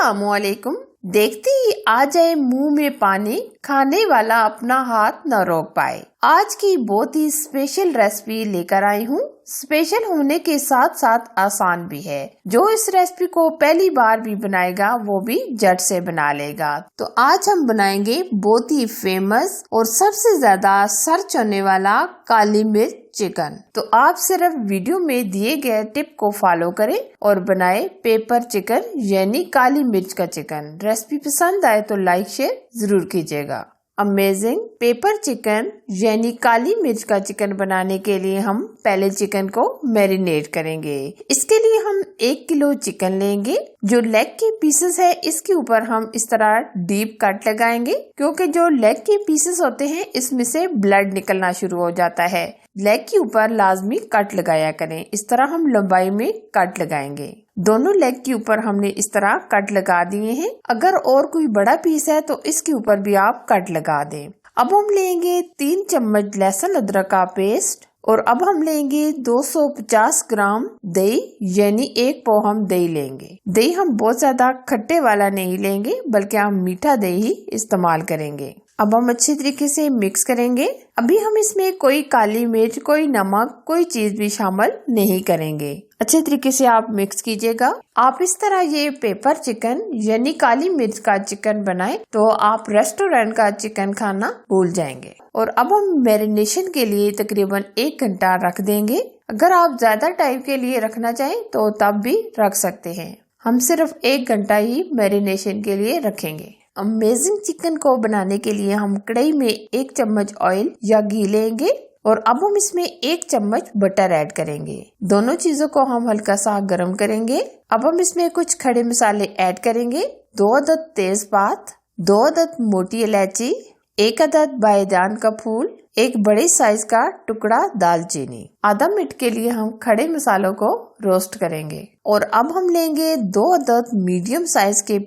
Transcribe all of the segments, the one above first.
अस्सलामुअलैकुम। देखते ही आ जाए मुंह में पानी, खाने वाला अपना हाथ न रोक पाए। आज की बहुत ही स्पेशल रेसिपी लेकर आई हूँ। स्पेशल होने के साथ साथ आसान भी है। जो इस रेसिपी को पहली बार भी बनाएगा वो भी झट से बना लेगा। तो आज हम बनाएंगे बहुत ही फेमस और सबसे ज्यादा सर्च होने वाला काली मिर्च चिकन। तो आप सिर्फ वीडियो में दिए गए टिप को फॉलो करें और बनाए पेपर चिकन यानी काली मिर्च का चिकन। रेसिपी पसंद आए तो लाइक शेयर जरूर कीजिएगा। अमेजिंग पेपर चिकन यानी काली मिर्च का चिकन बनाने के लिए हम पहले चिकन को मैरिनेट करेंगे। इसके लिए हम 1 किलो चिकन लेंगे। जो लेग के पीसेस है इसके ऊपर हम इस तरह डीप कट लगाएंगे, क्योंकि जो लेग के पीसेस होते हैं इसमें से ब्लड निकलना शुरू हो जाता है। लेग के ऊपर लाजमी कट लगाया करें। इस तरह हम लंबाई में कट लगाएंगे। दोनों लेग के ऊपर हमने इस तरह कट लगा दिए हैं। अगर और कोई बड़ा पीस है तो इसके ऊपर भी आप कट लगा दें। अब हम लेंगे 3 चम्मच लहसुन अदरक का पेस्ट और अब हम लेंगे 250 ग्राम दही यानी 1 पाव हम दही लेंगे। दही हम बहुत ज्यादा खट्टे वाला नहीं लेंगे, बल्कि हम मीठा दही ही इस्तेमाल करेंगे। अब हम अच्छी तरीके से मिक्स करेंगे। अभी हम इसमें कोई काली मिर्च, कोई नमक, कोई चीज भी शामिल नहीं करेंगे। अच्छे तरीके से आप मिक्स कीजिएगा। आप इस तरह ये पेपर चिकन यानी काली मिर्च का चिकन बनाएं तो आप रेस्टोरेंट का चिकन खाना भूल जाएंगे। और अब हम मैरिनेशन के लिए तकरीबन 1 घंटा रख देंगे। अगर आप ज्यादा टाइम के लिए रखना चाहें तो तब भी रख सकते हैं। हम सिर्फ 1 घंटा ही मैरिनेशन के लिए रखेंगे। अमेजिंग चिकन को बनाने के लिए हम कढ़ाई में 1 चम्मच ऑयल या घी लेंगे और अब हम इसमें 1 चम्मच बटर ऐड करेंगे। दोनों चीजों को हम हल्का सा गर्म करेंगे। अब हम इसमें कुछ खड़े मसाले ऐड करेंगे। 2 अदद तेजपात, 2 अदद मोटी इलायची, 1 अदद बायदान का फूल, 1 बड़े साइज का टुकड़ा दालचीनी। आधा मिनट के लिए हम खड़े मसालों को रोस्ट करेंगे। और अब हम लेंगे 2 अदद मीडियम साइज के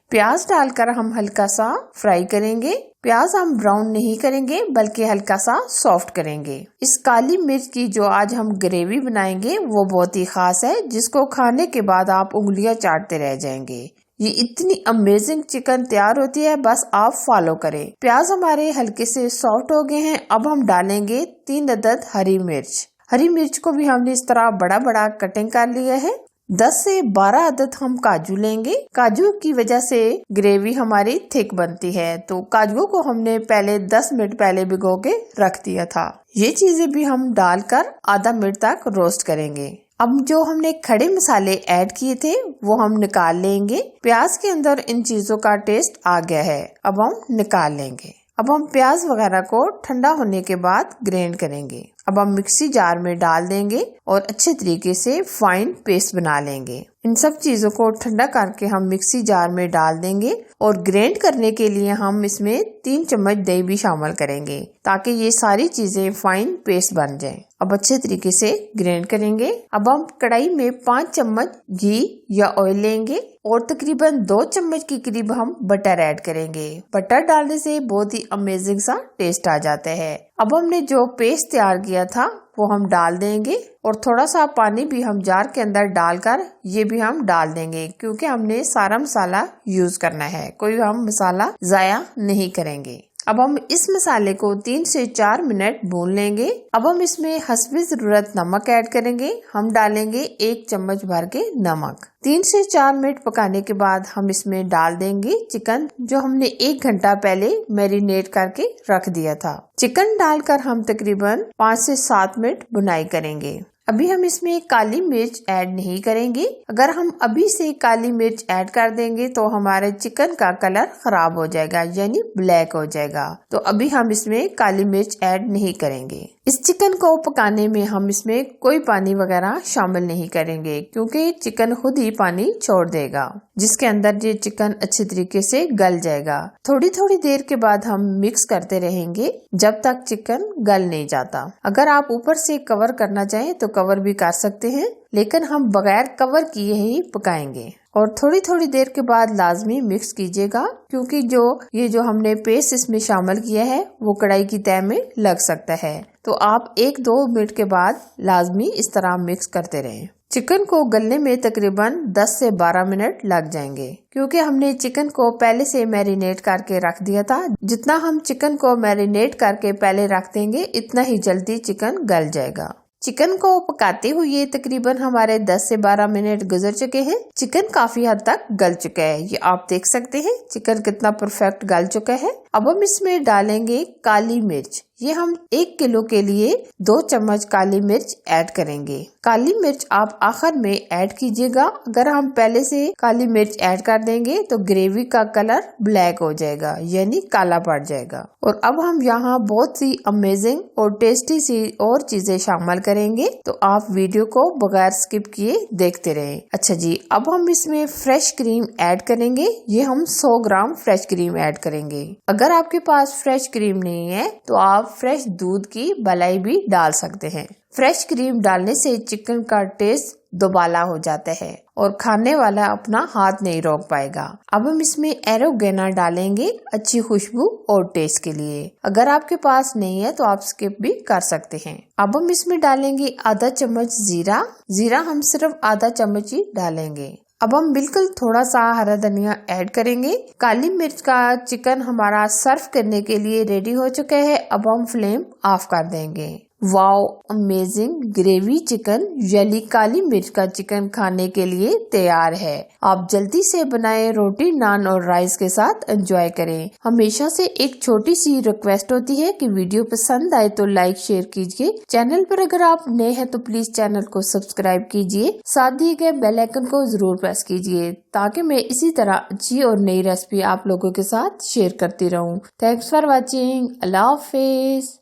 प्याज डालकर हम हल्का सा फ्राई करेंगे। प्याज हम ब्राउन नहीं करेंगे, बल्कि हल्का सा सॉफ्ट करेंगे। इस काली मिर्च की जो आज हम ग्रेवी बनाएंगे वो बहुत ही खास है, जिसको खाने के बाद आप उंगलियां चाटते रह जाएंगे। ये इतनी अमेजिंग चिकन तैयार होती है, बस आप फॉलो करें। प्याज हमारे हल्के से सॉफ्ट हो गए हैं। अब हम डालेंगे 3 अदद हरी मिर्च। हरी मिर्च को भी हमने इस तरह बड़ा बड़ा कटिंग कर लिया है। 10 से 12 अदद हम काजू लेंगे। काजू की वजह से ग्रेवी हमारी थिक बनती है, तो काजू को हमने पहले 10 मिनट पहले भिगो के रख दिया था। ये चीजें भी हम डालकर आधा मिनट तक रोस्ट करेंगे। अब जो हमने खड़े मसाले ऐड किए थे वो हम निकाल लेंगे। प्याज के अंदर इन चीजों का टेस्ट आ गया है, अब हम निकाल लेंगे। अब हम प्याज वगैरह को ठंडा होने के बाद ग्राइंड करेंगे। अब हम मिक्सी जार में डाल देंगे और अच्छे तरीके से फाइन पेस्ट बना लेंगे। इन सब चीजों को ठंडा करके हम मिक्सी जार में डाल देंगे और ग्राइंड करने के लिए हम इसमें 3 चम्मच दही भी शामिल करेंगे, ताकि ये सारी चीजें फाइन पेस्ट बन जाएं। अब अच्छे तरीके से ग्राइंड करेंगे। अब हम कढ़ाई में 5 चम्मच घी या ऑयल लेंगे और तकरीबन 2 चम्मच के करीब हम बटर ऐड करेंगे। बटर डालने से बहुत ही अमेजिंग सा टेस्ट आ जाता है। अब हमने जो पेस्ट तैयार किया था वो हम डाल देंगे और थोड़ा सा पानी भी हम जार के अंदर डालकर ये भी हम डाल देंगे, क्योंकि हमने सारा मसाला यूज करना है, कोई हम मसाला जाया नहीं करेंगे। अब हम इस मसाले को 3 से 4 मिनट भून लेंगे। अब हम इसमें हस्बे जरूरत नमक ऐड करेंगे। हम डालेंगे 1 चम्मच भर के नमक। 3 से 4 मिनट पकाने के बाद हम इसमें डाल देंगे चिकन, जो हमने 1 घंटा पहले मैरिनेट करके रख दिया था। चिकन डालकर हम तकरीबन 5 से 7 मिनट भुनाई करेंगे। अभी हम इसमें काली मिर्च ऐड नहीं करेंगे। अगर हम अभी से काली मिर्च ऐड कर देंगे तो हमारे चिकन का कलर खराब हो जाएगा, यानी ब्लैक हो जाएगा। तो अभी हम इसमें काली मिर्च ऐड नहीं करेंगे। इस चिकन को पकाने में हम इसमें कोई पानी वगैरह शामिल नहीं करेंगे, क्योंकि चिकन खुद ही पानी छोड़ देगा, जिसके अंदर ये चिकन अच्छे तरीके से गल जाएगा। थोड़ी थोड़ी देर के बाद हम मिक्स करते रहेंगे जब तक चिकन गल नहीं जाता। अगर आप ऊपर से कवर करना चाहें तो कवर भी कर सकते हैं, लेकिन हम बगैर कवर किए ही पकाएंगे। और थोड़ी थोड़ी देर के बाद लाजमी मिक्स कीजिएगा, क्योंकि ये जो हमने पेस्ट इसमें शामिल किया है वो कढ़ाई की तह में लग सकता है। तो आप 1-2 मिनट के बाद लाजमी इस तरह मिक्स करते रहें। चिकन को गलने में तकरीबन 10 से 12 मिनट लग जाएंगे, क्योंकि हमने चिकन को पहले से मैरिनेट करके रख दिया था। जितना हम चिकन को मैरिनेट करके पहले रख देंगे इतना ही जल्दी चिकन गल जाएगा। चिकन को पकाते हुए तकरीबन हमारे 10 से 12 मिनट गुजर चुके हैं। चिकन काफी हद तक गल चुका है, ये आप देख सकते हैं चिकन कितना परफेक्ट गल चुका है। अब हम इसमें डालेंगे काली मिर्च। ये हम 1 किलो के लिए 2 चम्मच काली मिर्च ऐड करेंगे। काली मिर्च आप आखिर में ऐड कीजिएगा। अगर हम पहले से काली मिर्च ऐड कर देंगे तो ग्रेवी का कलर ब्लैक हो जाएगा, यानी काला पड़ जाएगा। और अब हम यहाँ बहुत सी अमेजिंग और टेस्टी सी और चीजें शामिल करेंगे, तो आप वीडियो को बगैर स्किप किए देखते रहें। अच्छा जी, अब हम इसमें फ्रेश क्रीम ऐड करेंगे। ये हम 100 ग्राम फ्रेश क्रीम ऐड करेंगे। अगर आपके पास फ्रेश क्रीम नहीं है तो आप फ्रेश दूध की मलाई भी डाल सकते हैं। फ्रेश क्रीम डालने से चिकन का टेस्ट दोबाला हो जाता है और खाने वाला अपना हाथ नहीं रोक पाएगा। अब हम इसमें एरोगेना डालेंगे अच्छी खुशबू और टेस्ट के लिए। अगर आपके पास नहीं है तो आप स्किप भी कर सकते हैं। अब हम इसमें डालेंगे आधा चम्मच जीरा। जीरा हम सिर्फ आधा चम्मच ही डालेंगे। अब हम बिल्कुल थोड़ा सा हरा धनिया ऐड करेंगे। काली मिर्च का चिकन हमारा सर्व करने के लिए रेडी हो चुका है। अब हम फ्लेम ऑफ कर देंगे। वाओ, अमेजिंग ग्रेवी चिकन यानी काली मिर्च का चिकन खाने के लिए तैयार है। आप जल्दी से बनाएं, रोटी नान और राइस के साथ एंजॉय करें। हमेशा से एक छोटी सी रिक्वेस्ट होती है कि वीडियो पसंद आए तो लाइक शेयर कीजिए। चैनल पर अगर आप नए हैं तो प्लीज चैनल को सब्सक्राइब कीजिए। साथ दिए गए बेल आइकन को जरूर प्रेस कीजिए ताकि मैं इसी तरह अच्छी और नई रेसिपी आप लोगों के साथ शेयर करती रहूं। Thanks for watching. Allah Hafiz.